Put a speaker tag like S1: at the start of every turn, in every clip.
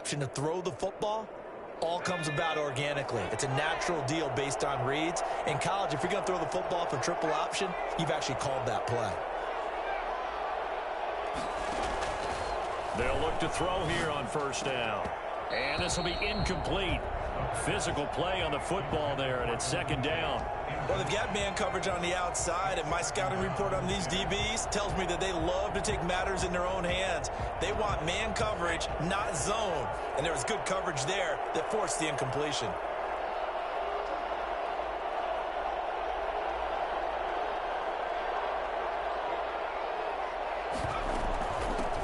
S1: option to throw the football all comes about organically. It's a natural deal based on reads. In college, if you're going to throw the football for triple option, you've actually called that play.
S2: They'll look to throw here on first down. And this will be incomplete. Physical play on the football there, and it's second down.
S1: Well, they've got man coverage on the outside, and my scouting report on these DBs tells me that they love to take matters in their own hands. They want man coverage, not zone. And there was good coverage there that forced the incompletion.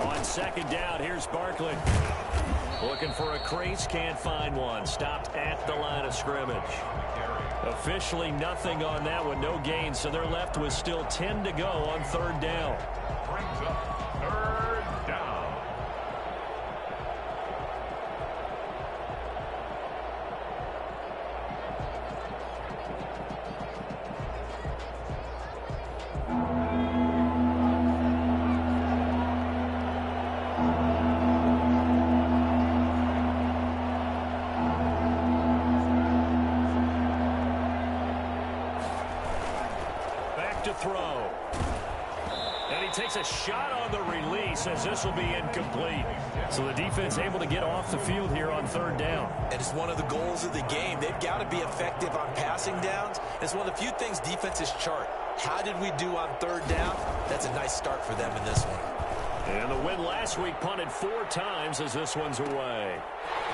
S2: On second down, here's Barkley. Looking for a crease, can't find one. Stopped at the line of scrimmage. Officially nothing on that one, no gain, so they're left with still 10 to go on third down.
S3: Brings up third down.
S2: To throw. And he takes a shot on the release as this will be incomplete. So the defense able to get off the field here on third down.
S1: And it's one of the goals of the game. They've got to be effective on passing downs. It's one of the few things defenses chart. How did we do on third down? That's a nice start for them in this one.
S2: And the win last week punted 4 times as this one's away.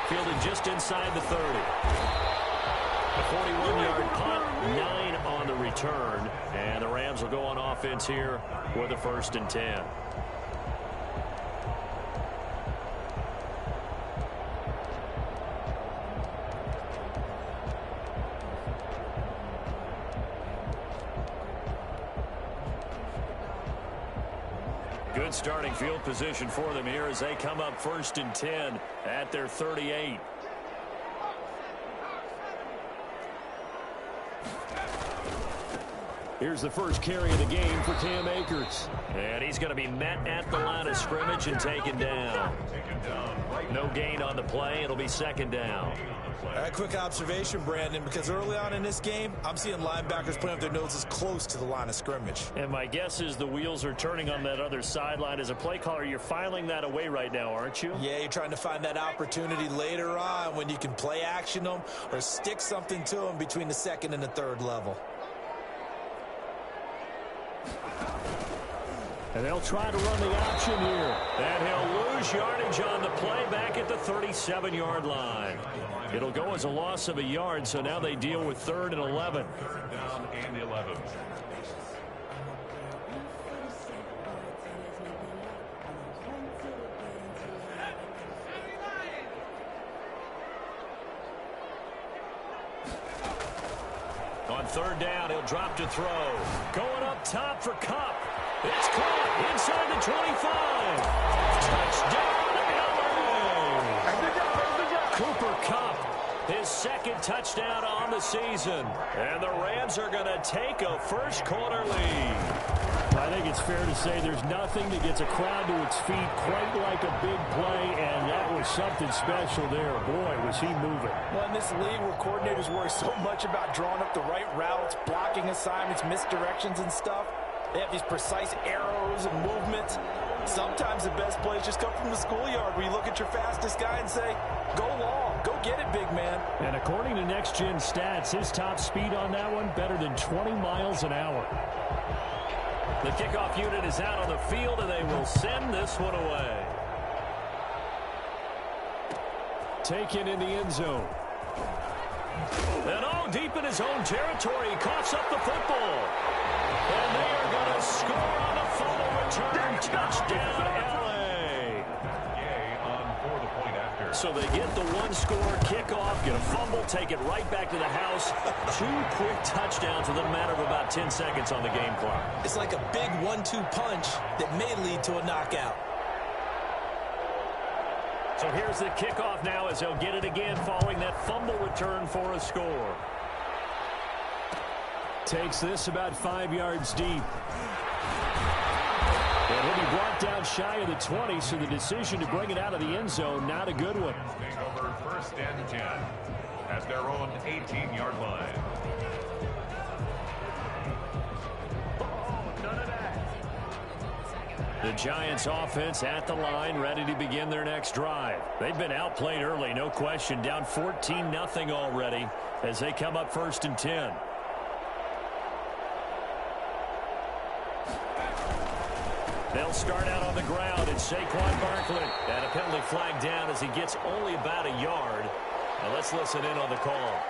S2: Fielded just inside the 30. A 41-yard punt, 9 on the return. And the Rams will go on offense here with a 1st and 10. Good starting field position for them here as they come up 1st and 10 at their 38. Here's the first carry of the game for Cam Akers. And he's going to be met at the line of scrimmage and taken down. No gain on the play. It'll be second down.
S1: A quick observation, Brandon, because early on in this game, I'm seeing linebackers putting up their noses close to the line of scrimmage.
S2: And my guess is the wheels are turning on that other sideline. As a play caller, you're filing that away right now, aren't you?
S1: Yeah, you're trying to find that opportunity later on when you can play action them or stick something to them between the 2nd and the 3rd level.
S2: And they'll try to run the option here. And he'll lose yardage on the play back at the 37-yard line. It'll go as a loss of a yard, so now they deal with 3rd and 11.
S3: 3rd down and 11.
S2: On 3rd down, he'll drop to throw. Going up top for Kupp. It's caught inside the 25. Touchdown, LA! Cooper Kupp, his 2nd touchdown on the season. And the Rams are going to take a first-quarter lead. I think it's fair to say there's nothing that gets a crowd to its feet quite like a big play, and that was something special there. Boy, was he moving.
S4: Well, in this league where coordinators worry so much about drawing up the right routes, blocking assignments, misdirections and stuff, they have these precise arrows and movements. Sometimes the best plays just come from the schoolyard where you look at your fastest guy and say, go long, go get it, big man.
S2: And according to Next Gen Stats, his top speed on that one better than 20 miles an hour. The kickoff unit is out on the field, and they will send this one away. Taken in the end zone. And all deep in his own territory, he coughs up the football. And they are going to score on the fumble return. Touchdown, LA.
S3: Yay on for the point after.
S2: So they get the one-score kickoff, get a fumble, take it right back to the house. 2 quick touchdowns within a matter of about 10 seconds on the game clock.
S1: It's like a big 1-2 punch that may lead to a knockout.
S2: So here's the kickoff now as they'll get it again following that fumble return for a score. Takes this about 5 yards deep. And He'll be brought down shy of the 20, so the decision to bring it out of the end zone, not a good one.
S3: Take over 1st and 10 at their own 18-yard line.
S2: The Giants offense at the line, ready to begin their next drive. They've been outplayed early, no question, down 14-0 already as they come up 1st and 10. They'll start out on the ground. It's Saquon Barkley. And a penalty flag down as he gets only about a yard. Now let's listen in on the call.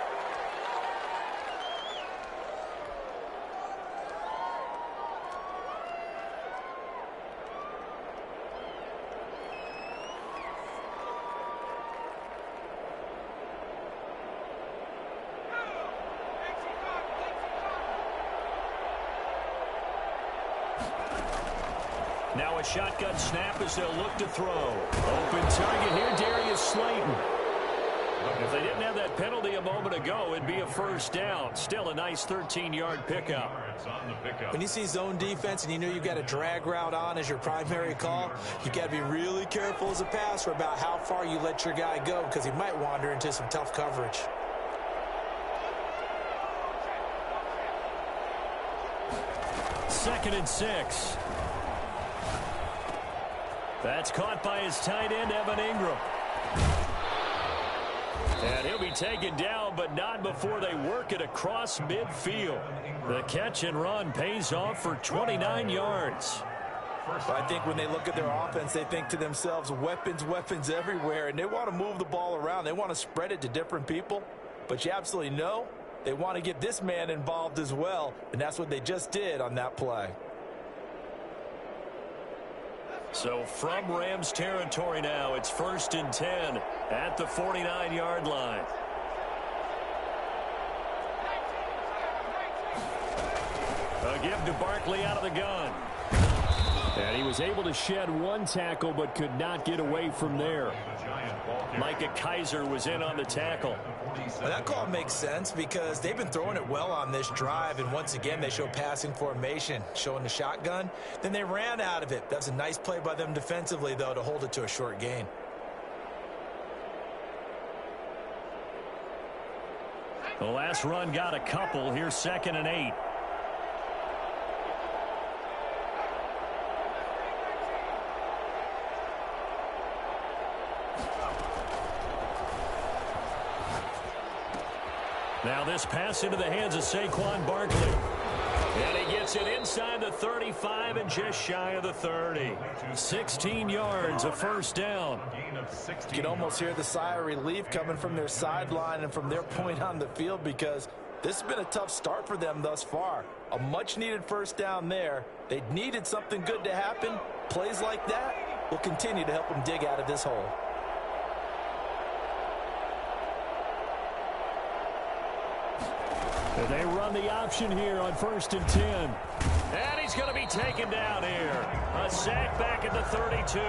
S2: Now a shotgun snap as they'll look to throw. Open target here, Darius Slayton. If they didn't have that penalty a moment ago, it'd be a 1st down. Still a nice 13-yard pickup.
S1: When you see zone defense and you know you've got a drag route on as your primary call, you got to be really careful as a passer about how far you let your guy go because he might wander into some tough coverage.
S2: Second and 6. That's caught by his tight end, Evan Ingram. And he'll be taken down, but not before they work it across midfield. The catch and run pays off for 29 yards.
S4: I think when they look at their offense, they think to themselves, weapons, weapons everywhere, and they want to move the ball around. They want to spread it to different people, but you absolutely know they want to get this man involved as well, and that's what they just did on that play.
S2: So from Rams territory now, it's 1st and 10 at the 49-yard line. A give to Barkley out of the gun. And he was able to shed one tackle but could not get away from there. Micah Kiser was in on the tackle.
S1: Well, that call makes sense because they've been throwing it well on this drive, and once again they show passing formation, showing the shotgun. Then they ran out of it. That's a nice play by them defensively, though, to hold it to a short gain.
S2: The last run got a couple. Here's 2nd and 8. Now this pass into the hands of Saquon Barkley. And he gets it inside the 35 and just shy of the 30. 16 yards, a 1st down.
S4: You can almost hear the sigh of relief coming from their sideline and from their point on the field because this has been a tough start for them thus far. A much-needed 1st down there. They needed something good to happen. Plays like that will continue to help them dig out of this hole.
S2: And they run the option here on 1st and 10. And he's going to be taken down here. A sack back at the 32.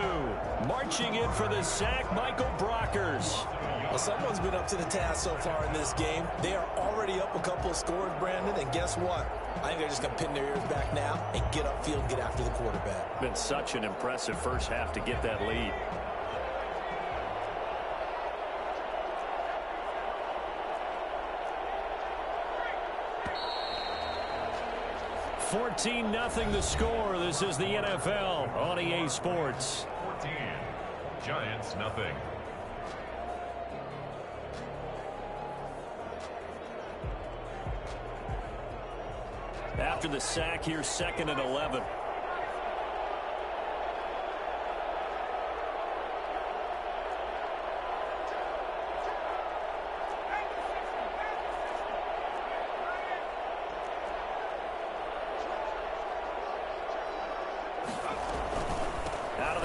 S2: Marching in for the sack, Michael Brockers.
S1: Well, someone's been up to the task so far in this game. They are already up a couple of scores, Brandon, and guess what? I think they're just going to pin their ears back now and get upfield and get after the quarterback.
S2: Been such an impressive first half to get that lead. $14-0 the score. This is the NFL on EA Sports.
S3: 14. Giants, nothing.
S2: After the sack, here's 2nd and 11.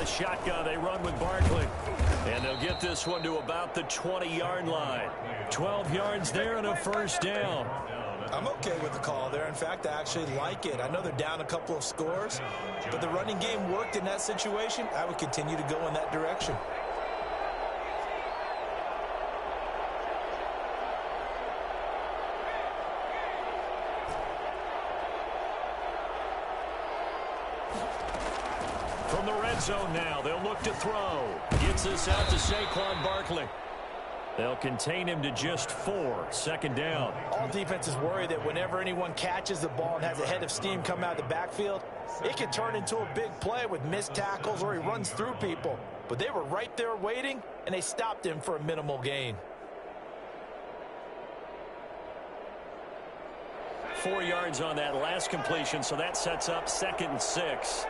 S2: Shotgun, they run with Barkley. And they'll get this one to about the 20-yard line. 12 yards there and a 1st down.
S1: I'm okay with the call there. In fact, I actually like it. I know they're down a couple of scores, but the running game worked in that situation. I would continue to go in that direction.
S2: From the red zone now, they'll look to throw. Gets this out to Saquon Barkley. They'll contain him to just 4. Second down.
S4: All defenses worry that whenever anyone catches the ball and has a head of steam come out of the backfield, it can turn into a big play with missed tackles or he runs through people. But they were right there waiting, and they stopped him for a minimal gain.
S2: 4 yards on that last completion, so that sets up 2nd and 6.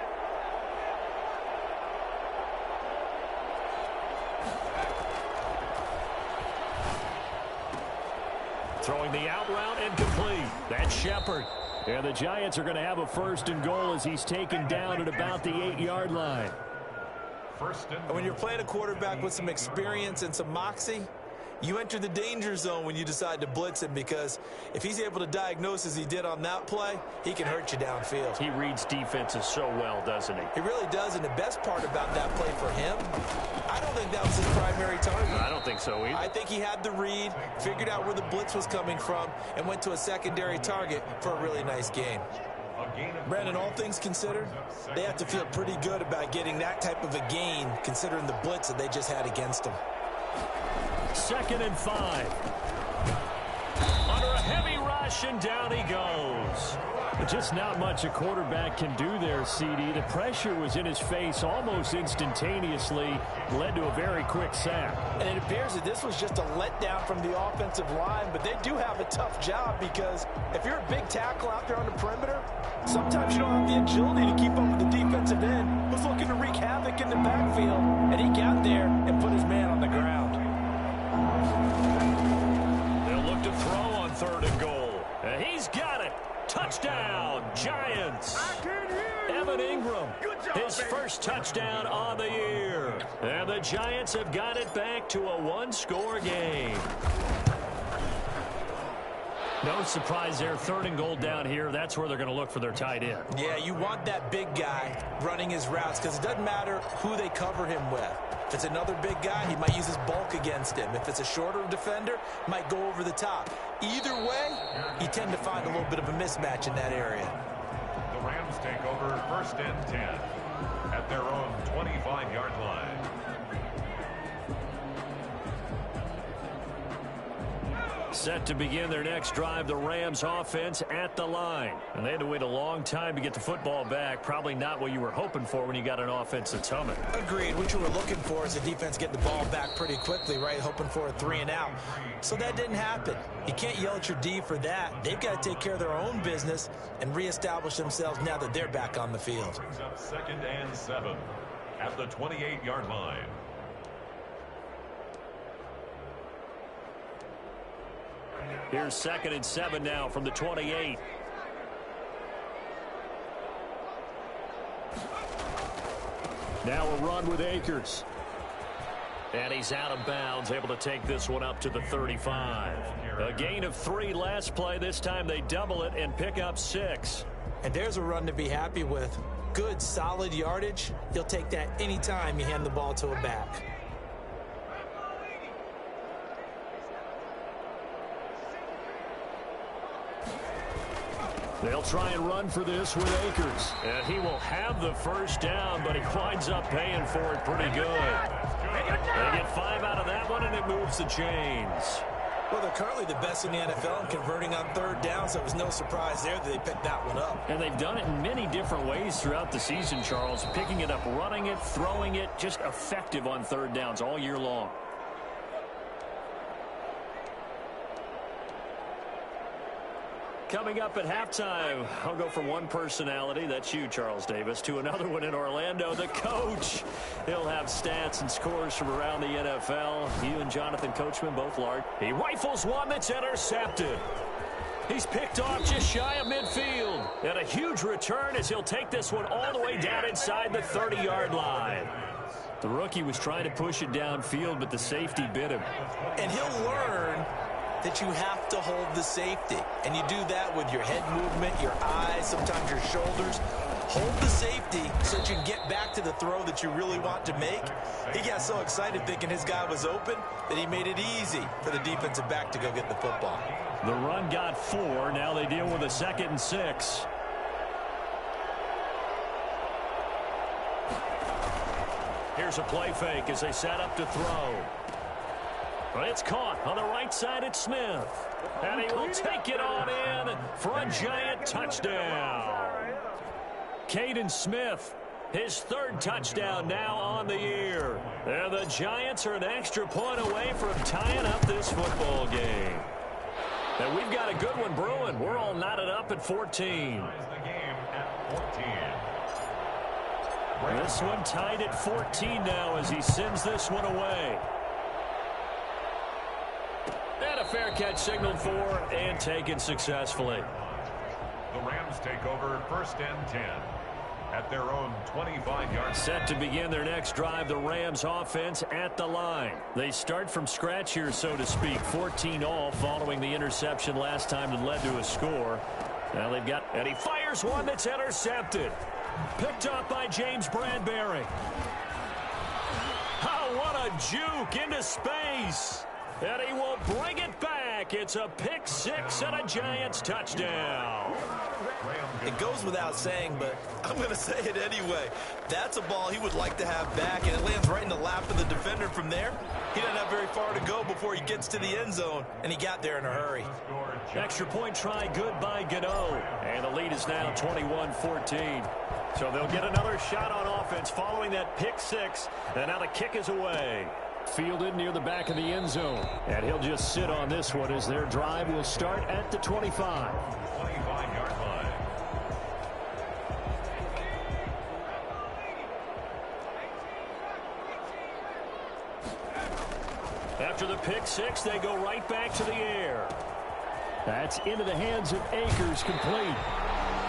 S2: Throwing the out route incomplete. That's Shepard. And the Giants are going to have a 1st and goal as he's taken down at about the 8-yard line.
S1: And when you're playing a quarterback with some experience and some moxie, you enter the danger zone when you decide to blitz him, because if he's able to diagnose as he did on that play, he can hurt you downfield.
S2: He reads defenses so well, doesn't he?
S1: He really does, and the best part about that play for him, I don't think that was his primary target.
S2: I don't think so either.
S1: I think he had the read, figured out where the blitz was coming from, and went to a secondary target for a really nice gain. Brandon, all things considered, they have to feel pretty good about getting that type of a gain, considering the blitz that they just had against them.
S2: 2nd and 5. Under a heavy rush, and down he goes. Just not much a quarterback can do there, CD. The pressure was in his face almost instantaneously, led to a very quick sack.
S4: And it appears that this was just a letdown from the offensive line, but they do have a tough job, because if you're a big tackle out there on the perimeter, sometimes you don't have the agility to keep up with the defensive end who's looking to wreak havoc in the backfield, and he got there and put his man on the ground.
S2: They'll look to throw on 3rd and goal. And he's got it. Touchdown, Giants. Evan Ingram, his first touchdown on the year. And the Giants have got it back to a 1-score game. No surprise there. 3rd and goal down here. That's where they're going to look for their tight end.
S1: Yeah, you want that big guy running his routes, because it doesn't matter who they cover him with. If it's another big guy, he might use his bulk against him. If it's a shorter defender, might go over the top. Either way, you tend to find a little bit of a mismatch in that area.
S3: The Rams take over 1st and 10 at their own 25-yard line.
S2: Set to begin their next drive, the Rams offense at the line. And they had to wait a long time to get the football back. Probably not what you were hoping for when you got an offense that's humming.
S1: Agreed. What you were looking for is the defense getting the ball back pretty quickly, right? Hoping for a 3 and out. So that didn't happen. You can't yell at your D for that. They've got to take care of their own business and reestablish themselves now that they're back on the field.
S3: Brings up 2nd and 7 at the 28-yard line.
S2: Here's 2nd and 7 now from the 28. Now a run with Akers. And he's out of bounds, able to take this one up to the 35. A gain of 3 last play. This time they double it and pick up 6.
S1: And there's a run to be happy with. Good, solid yardage. You'll take that anytime you hand the ball to a back.
S2: They'll try and run for this with Akers. And he will have the first down, but he winds up paying for it pretty good. They get 5 out of that one, and it moves the chains.
S1: Well, they're currently the best in the NFL in converting on 3rd down, so it was no surprise there that they picked that one up.
S2: And they've done it in many different ways throughout the season, Charles. Picking it up, running it, throwing it, just effective on 3rd downs all year long. Coming up at halftime, I'll go from one personality, that's you, Charles Davis, to another one in Orlando, the coach. He'll have stats and scores from around the NFL. You and Jonathan Coachman both large. He rifles one that's intercepted. He's picked off just shy of midfield. And a huge return as he'll take this one all the way down inside the 30-yard line. The rookie was trying to push it downfield, but the safety bit him.
S1: And he'll learn that you have to hold the safety. And you do that with your head movement, your eyes, sometimes your shoulders. Hold the safety so that you can get back to the throw that you really want to make. He got so excited thinking his guy was open that he made it easy for the defensive back to go get the football.
S2: The run got 4. Now they deal with a 2nd and 6. Here's a play fake as they set up to throw. But it's caught on the right side. It's Smith. And he will take it on in for a Giant touchdown. Caden Smith, his third touchdown now on the year. And the Giants are an extra point away from tying up this football game. And we've got a good one brewing. We're all knotted up at 14. This one tied at 14 now as he sends this one away. And a fair catch signaled for and taken successfully.
S3: The Rams take over 1st and 10 at their own 25-yard.
S2: Set to begin their next drive, the Rams offense at the line. They start from scratch here, so to speak. 14 all following the interception last time that led to a score. Now they've got, and he fires one that's intercepted. Picked up by James Bradbury. Oh, what a juke into space. And he will bring it back. It's a pick six and a Giants touchdown.
S1: It goes without saying, but I'm going to say it anyway. That's a ball he would like to have back, and it lands right in the lap of the defender from there. He doesn't have very far to go before he gets to the end zone, and he got there in a hurry.
S2: Extra point try good by Gano. And the lead is now 21-14. So they'll get another shot on offense following that pick six, and now the kick is away. Fielded near the back of the end zone. And he'll just sit on this one as their drive will start at the 25.
S3: 25-yard line.
S2: After the pick six, they go right back to the air. That's into the hands of Akers, complete.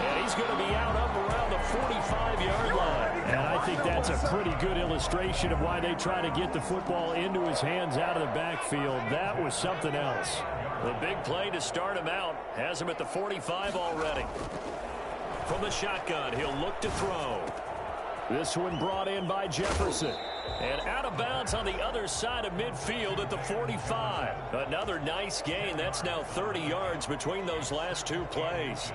S2: And he's going to be out up around the 45-yard line. And I think that's a pretty good illustration of why they try to get the football into his hands out of the backfield. That was something else. The big play to start him out has him at the 45 already. From the shotgun, he'll look to throw. This one brought in by Jefferson. And out of bounds on the other side of midfield at the 45. Another nice gain. That's now 30 yards between those last two plays.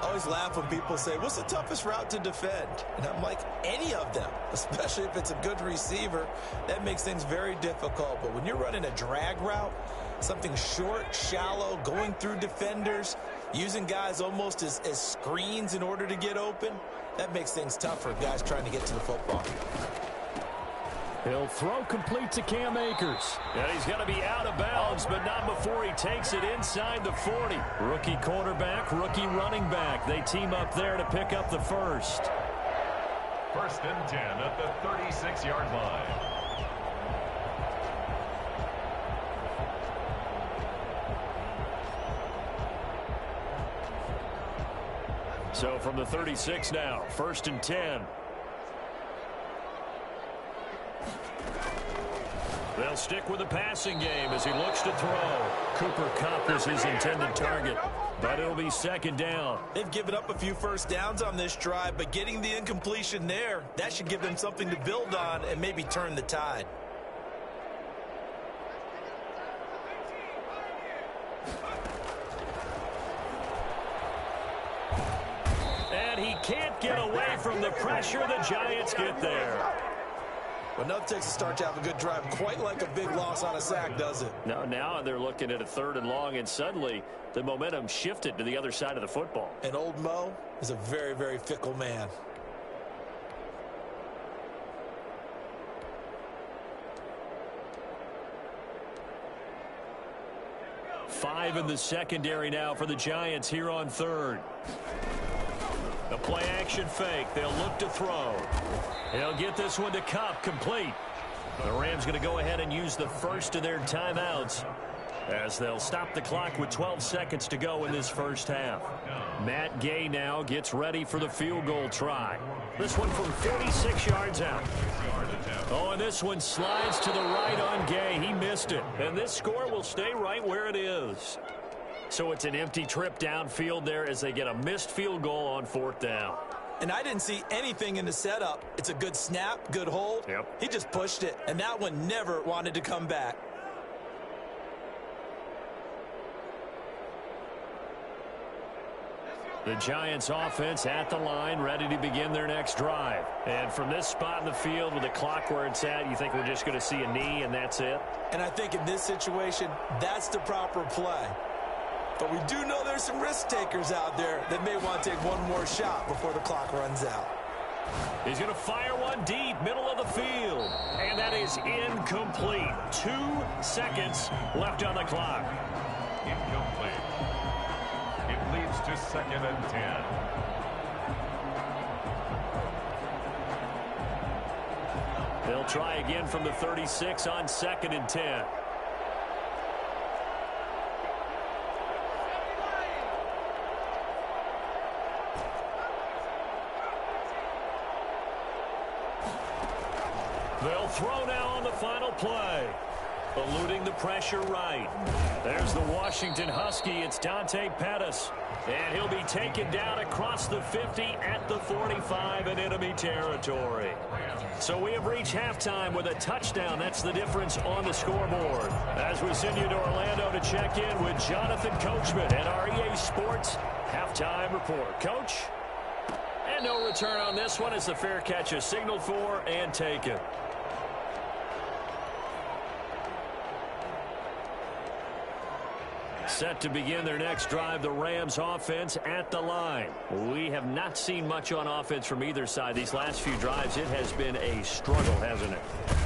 S1: I always laugh when people say, what's the toughest route to defend? And I'm like, any of them, especially if it's a good receiver. That makes things very difficult. But when you're running a drag route, something short, shallow, going through defenders, using guys almost as screens in order to get open, that makes things tough for guys trying to get to the football.
S2: He'll throw complete to Cam Akers. And he's going to be out of bounds, but not before he takes it inside the 40. Rookie quarterback, rookie running back. They team up there to pick up the first.
S3: 1st and 10 at the 36-yard line.
S2: So from the 36 now, 1st and 10. They'll stick with the passing game as he looks to throw. Cooper Kupp was his intended target, but it'll be 2nd down.
S1: They've given up a few first downs on this drive, but getting the incompletion there, that should give them something to build on and maybe turn the tide.
S2: And he can't get away from the pressure. The Giants get there.
S1: But enough takes to start to have a good drive, quite like a big loss on a sack, does it?
S2: No, now they're looking at a 3rd and long, and suddenly the momentum shifted to the other side of the football.
S1: And old Mo is a very, very fickle man.
S2: Five in the secondary now for the Giants here on 3rd. The play action fake. They'll look to throw. He'll get this one to Kupp, complete. The Rams going to go ahead and use the first of their timeouts as they'll stop the clock with 12 seconds to go in this first half. Matt Gay now gets ready for the field goal try. This one from 46 yards out. Oh, and this one slides to the right on Gay. He missed it. And this score will stay right where it is. So it's an empty trip downfield there as they get a missed field goal on 4th down.
S1: And I didn't see anything in the setup. It's a good snap, good hold.
S2: Yep.
S1: He just pushed it, and that one never wanted to come back.
S2: The Giants offense at the line, ready to begin their next drive. And from this spot in the field with the clock where it's at, you think we're just going to see a knee and that's it?
S1: And I think in this situation, that's the proper play. But we do know there's some risk takers out there that may want to take one more shot before the clock runs out.
S2: He's going to fire one deep, middle of the field. And that is incomplete. 2 seconds left on the clock.
S3: Incomplete. It leads to 2nd and 10.
S2: They'll try again from the 36 on 2nd and 10. They'll throw now on the final play. Eluding the pressure right. There's the Washington Husky. It's Dante Pettis. And he'll be taken down across the 50 at the 45 in enemy territory. So we have reached halftime with a touchdown. That's the difference on the scoreboard. As we send you to Orlando to check in with Jonathan Coachman at our EA Sports Halftime Report. Coach? And no return on this one as the fair catch is signaled for and taken. Set to begin their next drive, the Rams offense at the line. We have not seen much on offense from either side. These last few drives, it has been a struggle, hasn't it?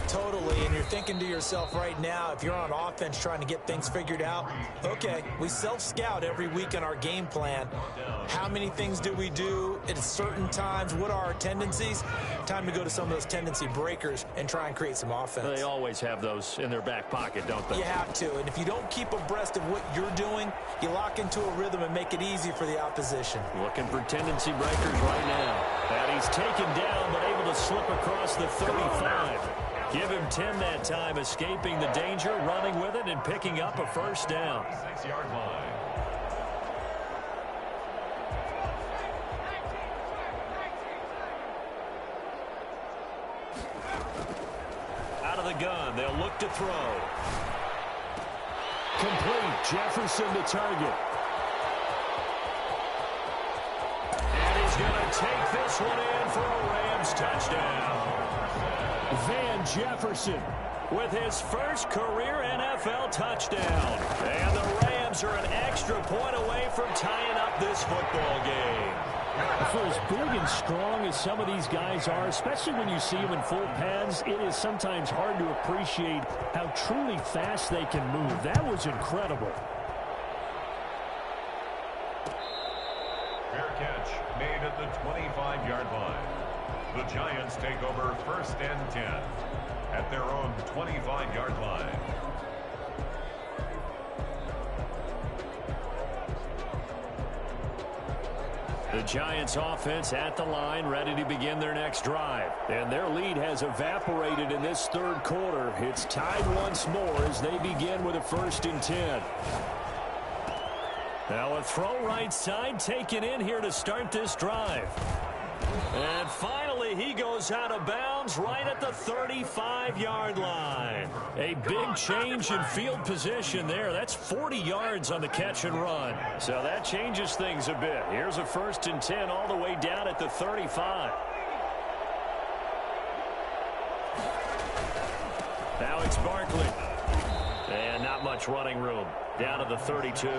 S1: Totally, and you're thinking to yourself right now, if you're on offense trying to get things figured out, okay, we self-scout every week in our game plan. How many things do we do at certain times? What are our tendencies? Time to go to some of those tendency breakers and try and create some offense.
S2: They always have those in their back pocket, don't they?
S1: You have to, and if you don't keep abreast of what you're doing, you lock into a rhythm and make it easy for the opposition.
S2: Looking for tendency breakers right now. And he's taken down, but able to slip across the 35. Give him 10 that time, escaping the danger, running with it, and picking up a first down.
S3: 6-yard line.
S2: Out of the gun, they'll look to throw. Complete. Jefferson to target. And he's going to take this one in for a Rams touchdown. Van Jefferson with his first career NFL touchdown. And the Rams are an extra point away from tying up this football game.
S5: For as big and strong as some of these guys are, especially when you see them in full pads, it is sometimes hard to appreciate how truly fast they can move. That was incredible.
S3: Fair catch made at the 25-yard line. The Giants take over 1st and 10 at their own 25-yard line.
S2: The Giants offense at the line, ready to begin their next drive. And their lead has evaporated in this third quarter. It's tied once more as they begin with a 1st and 10. Now a throw right side taken in here to start this drive. And finally, he goes out of bounds right at the 35-yard line. A big change in field position there. That's 40 yards on the catch and run. So that changes things a bit. Here's a 1st and 10 all the way down at the 35. Now it's Barkley. And not much running room. Down to the 32.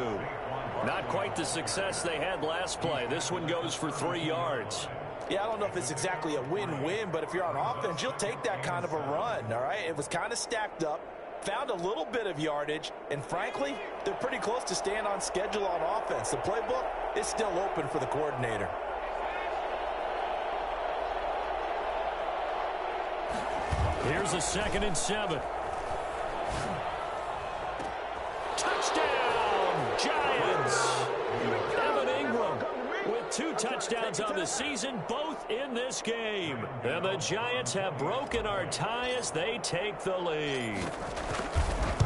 S2: Not quite the success they had last play. This one goes for 3 yards.
S1: Yeah, I don't know if it's exactly a win-win, but if you're on offense, you'll take that kind of a run, all right? It was kind of stacked up, found a little bit of yardage, and frankly, they're pretty close to staying on schedule on offense. The playbook is still open for the coordinator.
S2: Here's a 2nd and 7. Touchdown, Giants! Evan Ingram with 2 touchdowns on the season, both in this game. And the Giants have broken our tie as they take the lead.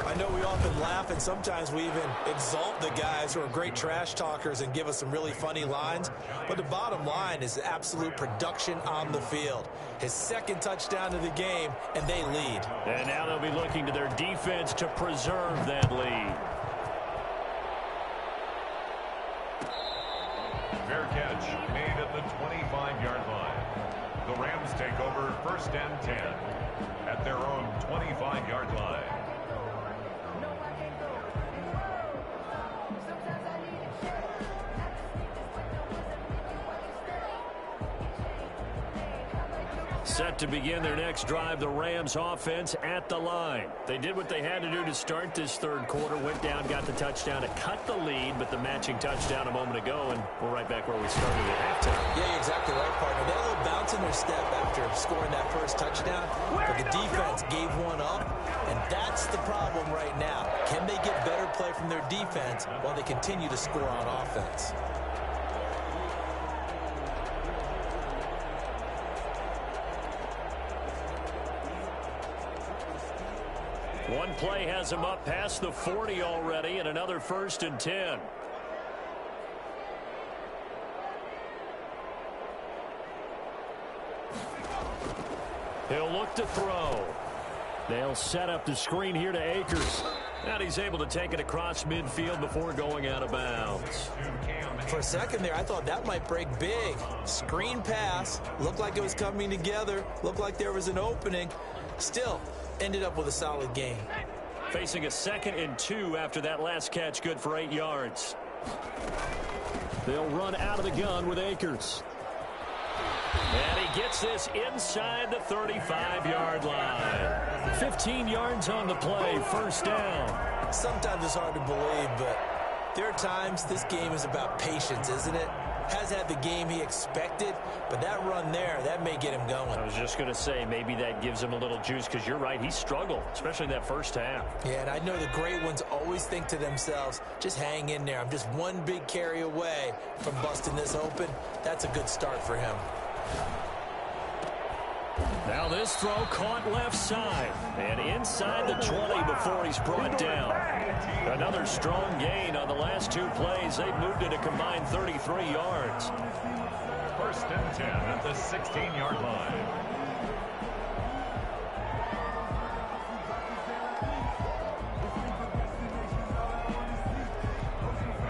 S1: I know we often laugh, and sometimes we even exalt the guys who are great trash talkers and give us some really funny lines. But the bottom line is absolute production on the field. His 2nd touchdown of the game, and they lead.
S2: And now they'll be looking to their defense to preserve that lead.
S3: Fair take over 1st and 10 at their own 25-yard line.
S2: Set to begin their next drive, the Rams offense at the line. They did what they had to do to start this third quarter, went down, got the touchdown to cut the lead, but the matching touchdown a moment ago, and we're right back where we started at halftime.
S1: Yeah, you're exactly right, partner. They had a little bounce in their step after scoring that first touchdown, but the defense gave one up, and that's the problem right now. Can they get better play from their defense while they continue to score on offense?
S2: One play has him up past the 40 already, and another 1st and 10. He'll look to throw. They'll set up the screen here to Akers. And he's able to take it across midfield before going out of bounds.
S1: For a second there, I thought that might break big. Screen pass. Looked like it was coming together. Looked like there was an opening. Still, ended up with a solid game.
S2: Facing a 2nd and 2 after that last catch, good for 8 yards. They'll run out of the gun with Akers. And he gets this inside the 35-yard line. 15 yards on the play, 1st down.
S1: Sometimes it's hard to believe, but there are times this game is about patience, isn't it? Has had the game he expected, but that run there, that may get him going.
S2: I was just going to say, maybe that gives him a little juice, because you're right, he struggled, especially in that first half.
S1: Yeah, and I know the great ones always think to themselves, just hang in there. I'm just one big carry away from busting this open. That's a good start for him.
S2: Now this throw caught left side and inside the 20 before he's brought down. Another strong gain on the last 2 plays. They've moved it a combined 33 yards.
S3: 1st and 10 at the 16-yard line.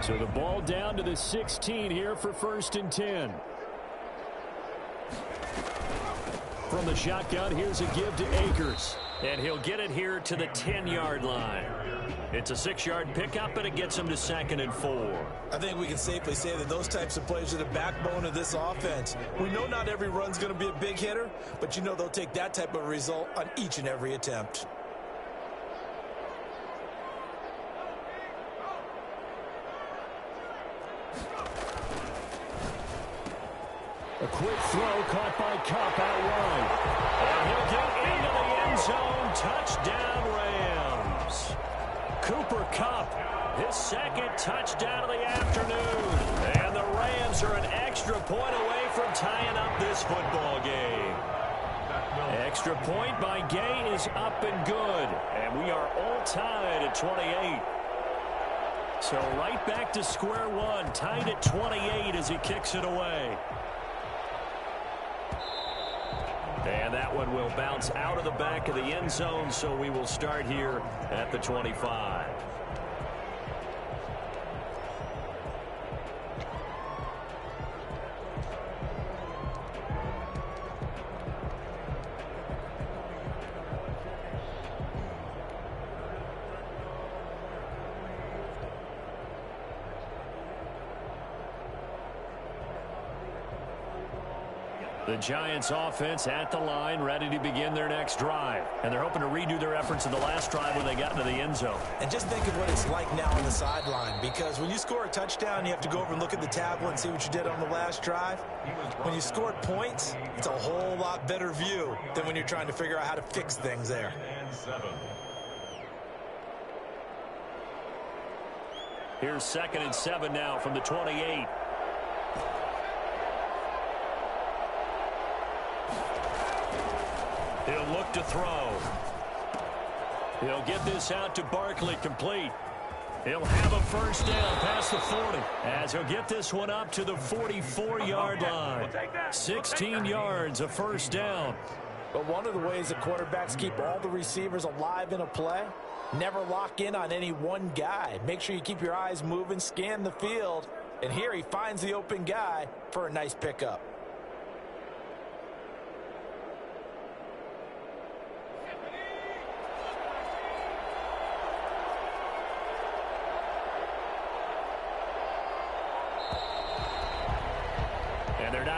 S2: So the ball down to the 16 here for 1st and 10. From the shotgun, here's a give to Akers. And he'll get it here to the 10-yard line. It's a 6-yard pickup, but it gets him to 2nd and 4.
S1: I think we can safely say that those types of plays are the backbone of this offense. We know not every run's going to be a big hitter, but you know they'll take that type of result on each and every attempt.
S2: A quick throw caught by Kupp out wide. And he'll get into the end zone. Touchdown, Rams. Cooper Kupp, his 2nd touchdown of the afternoon. And the Rams are an extra point away from tying up this football game. Extra point by Gay is up and good. And we are all tied at 28. So right back to square one, tied at 28 as he kicks it away. And that one will bounce out of the back of the end zone, so we will start here at the 25. The Giants offense at the line, ready to begin their next drive. And they're hoping to redo their efforts in the last drive when they got into the end zone.
S1: And just think of what it's like now on the sideline, because when you score a touchdown, you have to go over and look at the tablet and see what you did on the last drive. When you scored points, it's a whole lot better view than when you're trying to figure out how to fix things there.
S2: Here's 2nd and 7 now from the 28. He'll look to throw. He'll get this out to Barkley, complete. He'll have a 1st down past the 40 as he'll get this one up to the 44-yard line. 16 yards, a 1st down.
S4: But one of the ways that quarterbacks keep all the receivers alive in a play, never lock in on any one guy. Make sure you keep your eyes moving, scan the field, and here he finds the open guy for a nice pickup.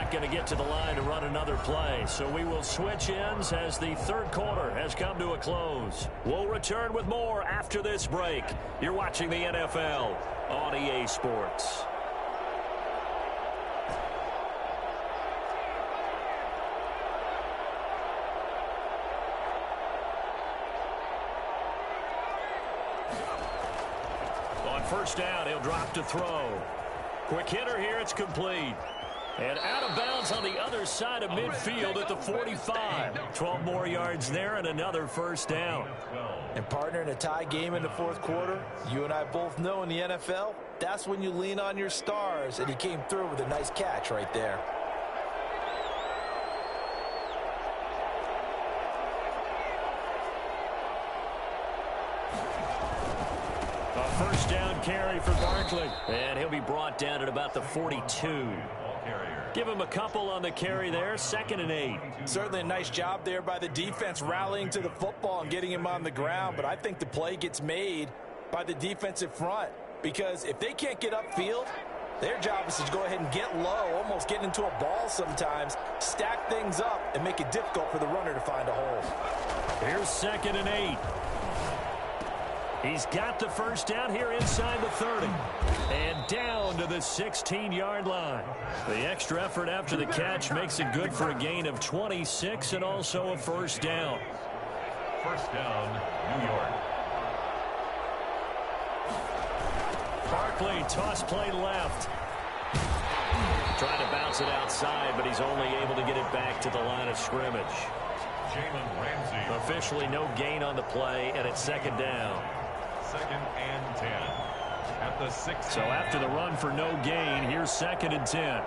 S2: not going to get to the line to run another play. So we will switch ends as the third quarter has come to a close. We'll return with more after this break. You're watching the NFL on EA Sports. On first down, he'll drop to throw. Quick hitter here, it's complete. And out of bounds on the other side of midfield at the 45. 12 more yards there and another first down.
S4: And partner, in a tie game in the fourth quarter, you and I both know in the NFL, that's when you lean on your stars. And he came through with a nice catch right there.
S2: First down carry for Barkley. And he'll be brought down at about the 42. Give him a couple on the carry there. 2nd and 8.
S4: Certainly a nice job there by the defense rallying to the football and getting him on the ground. But I think the play gets made by the defensive front. Because if they can't get upfield, their job is to go ahead and get low, almost get into a ball sometimes, stack things up, and make it difficult for the runner to find a hole.
S2: Here's 2nd and 8. He's got the first down here inside the 30. And down to the 16-yard line. The extra effort after the catch makes it good for a gain of 26 and also a first down.
S3: First down, New York.
S2: Barkley, toss play left. Trying to bounce it outside, but he's only able to get it back to the line of scrimmage.
S3: Jalen Ramsey.
S2: Officially no gain on the play, and it's 2nd down.
S3: 2nd and 10 at the 6.
S2: So after the run for no gain, here's 2nd and 10.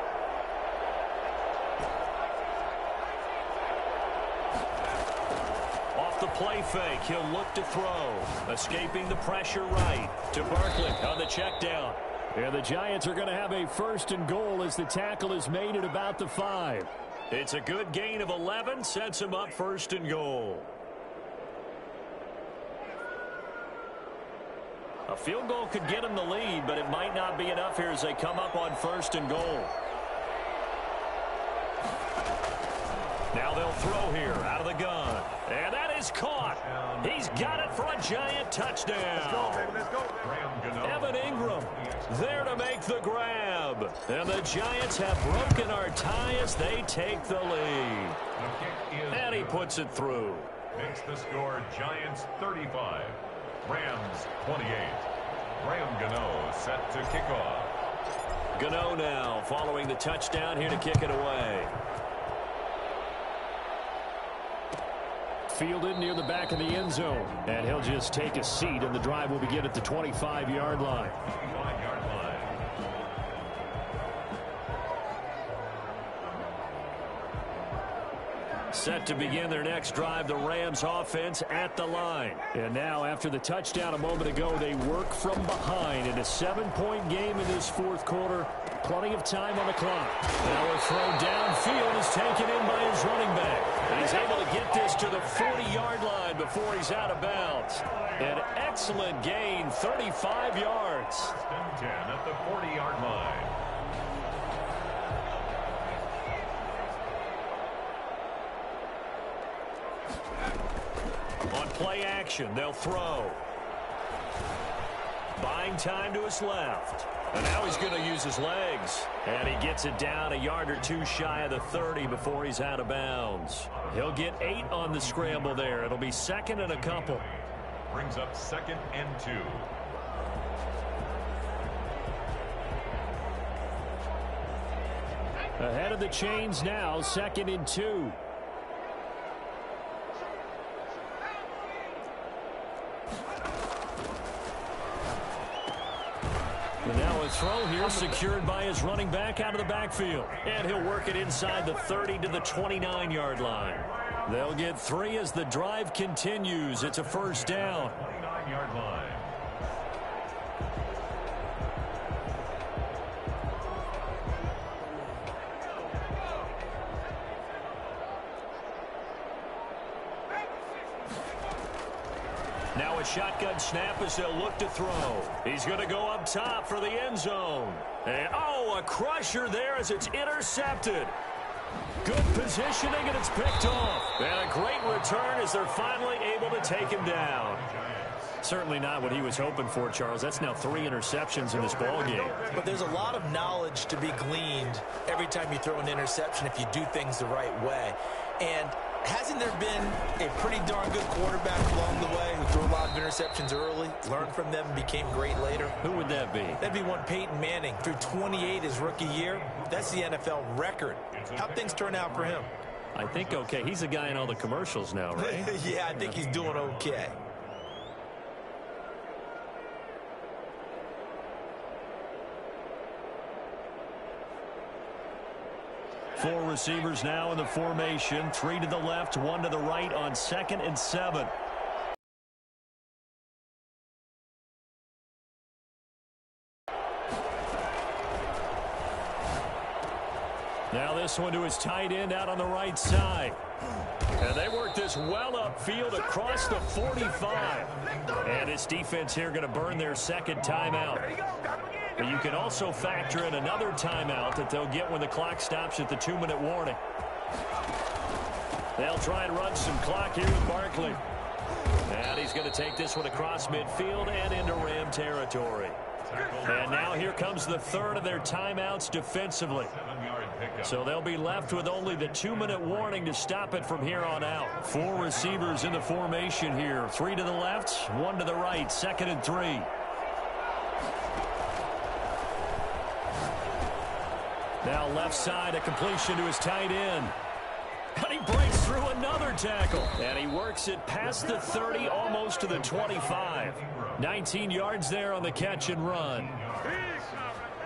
S2: Off the play fake, he'll look to throw. Escaping the pressure right to Barkley on the check down. And the Giants are going to have a 1st and goal as the tackle is made at about the 5. It's a good gain of 11, sets him up 1st and goal. A field goal could get him the lead, but it might not be enough here as they come up on 1st and goal. Now they'll throw here out of the gun. And that is caught. He's got it for a Giant touchdown.
S3: Let's go.
S2: Evan Ingram there to make the grab. And the Giants have broken our tie as they take the lead. And he puts it through.
S3: Makes the score Giants 35. Rams 28. Graham Gano set to kick off.
S2: Gano now following the touchdown here to kick it away. Fielded near the back of the end zone. And he'll just take a seat, and the drive will begin at the 25-yard line.
S3: 25-yard line.
S2: Set to begin their next drive, the Rams offense at the line. And now, after the touchdown a moment ago, they work from behind in a 7-point game in this fourth quarter. Plenty of time on the clock. Now a throw downfield is taken in by his running back. And he's able to get this to the 40-yard line before he's out of bounds. An excellent gain, 35 yards.
S3: 10 at the 40-yard line.
S2: On play action, they'll throw. Buying time to his left. And now he's going to use his legs. And he gets it down a yard or two shy of the 30 before he's out of bounds. He'll get 8 on the scramble there. It'll be 2nd and a couple.
S3: Brings up 2nd and 2.
S2: Ahead of the chains now, 2nd and 2. And now a throw here secured by his running back out of the backfield. And he'll work it inside the 30 to the 29-yard line. They'll get 3 as the drive continues. It's a first down.
S3: 29-yard line.
S2: Now a shotgun snap as they'll look to throw. He's going to go up top for the end zone. And, oh, a crusher there as it's intercepted. Good positioning, and it's picked off. And a great return as they're finally able to take him down. Certainly not what he was hoping for, Charles. That's now 3 interceptions in this ballgame.
S4: But there's a lot of knowledge to be gleaned every time you throw an interception if you do things the right way. And hasn't there been a pretty darn good quarterback along the way who threw a lot of interceptions early, learned from them, and became great later?
S2: Who would that be?
S4: That'd be one Peyton Manning. Threw 28 his rookie year. That's the NFL record. How'd things turn out for him?
S2: I think okay. He's the guy in all the commercials now, right?
S4: Yeah, I think he's doing okay.
S2: Four receivers now in the formation. 3 to the left, 1 to the right on 2nd and 7. Now this one to his tight end out on the right side. And they work this well upfield across the 45. And this defense here going to burn their second timeout. But you can also factor in another timeout that they'll get when the clock stops at the 2-minute warning. They'll try and run some clock here with Barkley. And he's going to take this one across midfield and into Ram territory. And now here comes the third of their timeouts defensively. So they'll be left with only the 2-minute warning to stop it from here on out. 4 receivers in the formation here. 3 to the left, 1 to the right, 2nd and 3. Now left side, a completion to his tight end. And he breaks through another tackle. And he works it past the 30, almost to the 25. 19 yards there on the catch and run.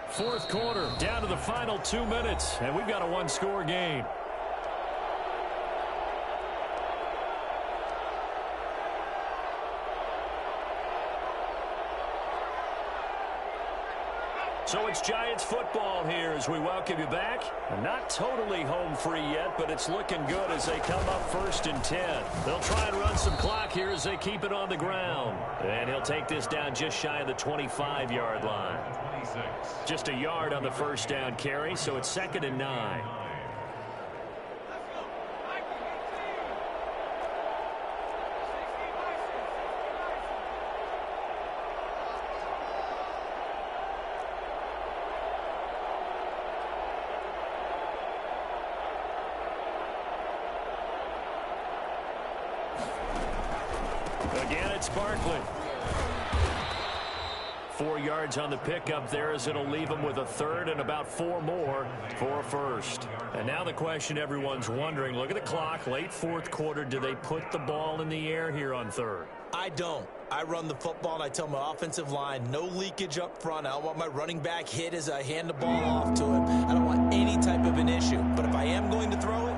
S2: Fourth quarter, down to the final 2 minutes. And we've got a 1-score game. So it's Giants football here as we welcome you back. Not totally home free yet, but it's looking good as they come up 1st and 10. They'll try and run some clock here as they keep it on the ground. And he'll take this down just shy of the 25-yard line. Just a yard on the first down carry, so it's 2nd and 9. Again, it's Barkley. 4 yards on the pickup there as it'll leave him with a third and about 4 more for a first. And now the question everyone's wondering, look at the clock, late fourth quarter, do they put the ball in the air here on third?
S4: I don't. I run the football and I tell my offensive line, no leakage up front. I don't want my running back hit as I hand the ball off to him. I don't want any type of an issue. But if I am going to throw it,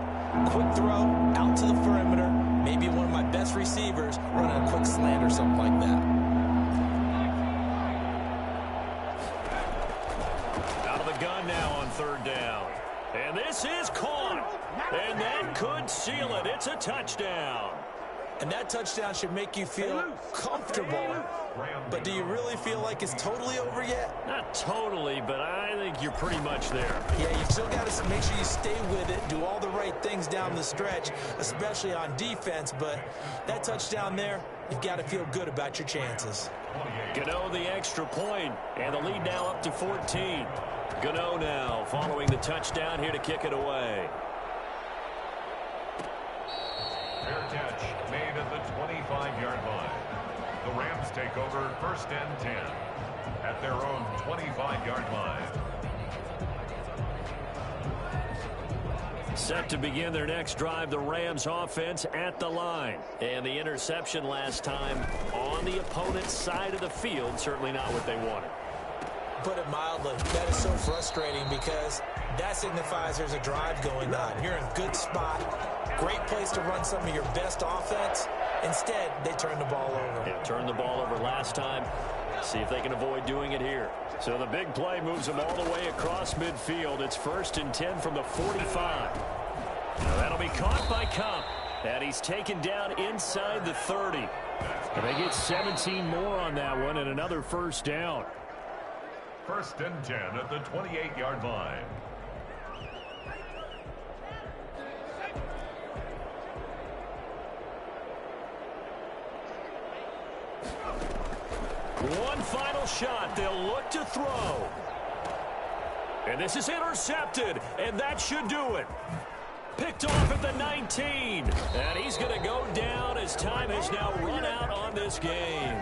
S4: quick throw, out to the perimeter, maybe one of my best receivers running a quick slant or something like that.
S2: Out of the gun now on third down. And this is caught. And that could seal it. It's a touchdown.
S4: And that touchdown should make you feel comfortable. But do you really feel like it's totally over yet?
S2: Not totally, but I think you're pretty much there.
S4: Yeah, you still got to make sure you stay with it, do all the right things down the stretch, especially on defense. But that touchdown there, you've got to feel good about your chances.
S2: Gano the extra point, and the lead now up to 14. Gano now following the touchdown here to kick it away.
S3: Fair catch made at the 25-yard line. The Rams take over 1st and 10 at their own 25-yard line.
S2: Set to begin their next drive, the Rams offense at the line. And the interception last time on the opponent's side of the field, certainly not what they wanted.
S4: Put it mildly, that is so frustrating because that signifies there's a drive going on. You're in a good spot, great place to run some of your best offense. Instead, they turn the ball over.
S2: Yeah, turned the ball over last time. See if they can avoid doing it here. So the big play moves them all the way across midfield. It's 1st and 10 from the 45. Now that'll be caught by Kupp. And he's taken down inside the 30. And they get 17 more on that one and another first down.
S3: 1st and 10 at the 28-yard line.
S2: One final shot. They'll look to throw. And this is intercepted, and that should do it. Picked off at the 19. And he's going to go down as time has now run out on this game.